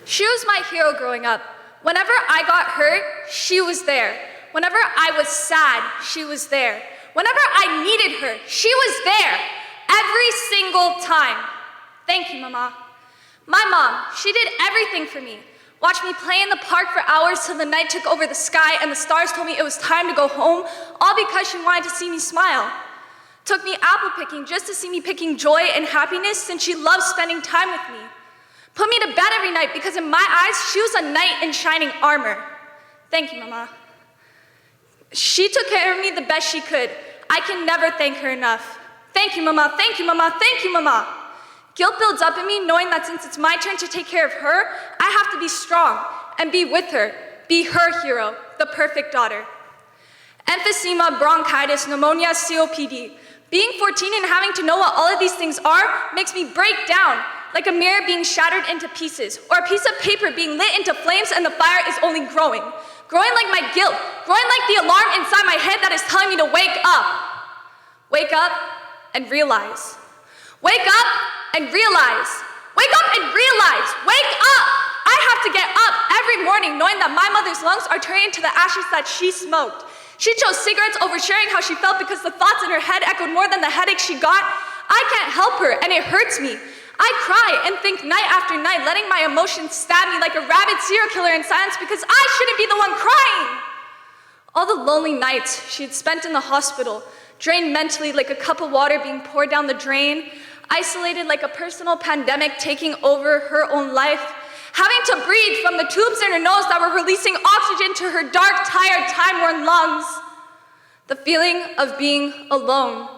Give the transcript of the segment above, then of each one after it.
She was my hero growing up. Whenever I got hurt, she was there. Whenever I was sad, she was there. Whenever I needed her, she was there. Every single time. Thank you, Mama. My mom, she did everything for me. Watched me play in the park for hours till the night took over the sky and the stars told me it was time to go home, all because she wanted to see me smile. Took me apple picking just to see me picking joy and happiness since she loves spending time with me. Put me to bed every night because in my eyes, she was a knight in shining armor. Thank you, Mama. She took care of me the best she could. I can never thank her enough. Thank you, Mama, thank you, Mama, thank you, Mama. Guilt builds up in me knowing that since it's my turn to take care of her, I have to be strong and be with her, be her hero, the perfect daughter. Emphysema, bronchitis, pneumonia, COPD. Being 14 and having to know what all of these things are makes me break down, like a mirror being shattered into pieces, or a piece of paper being lit into flames and the fire is only growing. Growing like my guilt, growing like the alarm inside my head that is telling me to wake up. Wake up and realize. Wake up and realize. Wake up and realize. Wake up! I have to get up every morning knowing that my mother's lungs are turning into the ashes that she smoked. She chose cigarettes over sharing how she felt because the thoughts in her head echoed more than the headache she got. I can't help her and it hurts me. I cry and think night after night, letting my emotions stab me like a rabid serial killer in silence because I shouldn't be the one crying. All the lonely nights she had spent in the hospital, drained mentally like a cup of water being poured down the drain, isolated like a personal pandemic taking over her own life, having to breathe from the tubes in her nose that were releasing oxygen to her dark, tired, time-worn lungs. The feeling of being alone.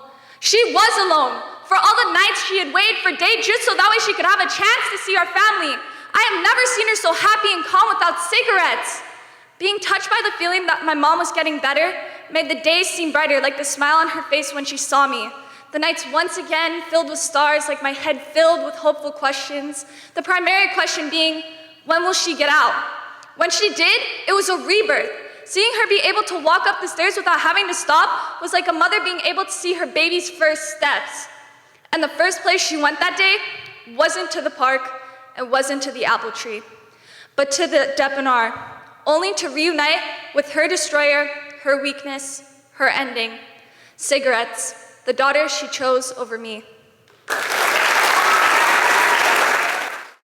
She was alone. For all the nights she had waited for day just so that way she could have a chance to see our family. I have never seen her so happy and calm without cigarettes. Being touched by the feeling that my mom was getting better made the days seem brighter, like the smile on her face when she saw me. The nights once again filled with stars, like my head filled with hopeful questions. The primary question being, when will she get out? When she did, it was a rebirth. Seeing her be able to walk up the stairs without having to stop was like a mother being able to see her baby's first steps. And the first place she went that day wasn't to the park and wasn't to the apple tree, but to the dépanneur, only to reunite with her destroyer, her weakness, her ending. Cigarettes, the daughter she chose over me.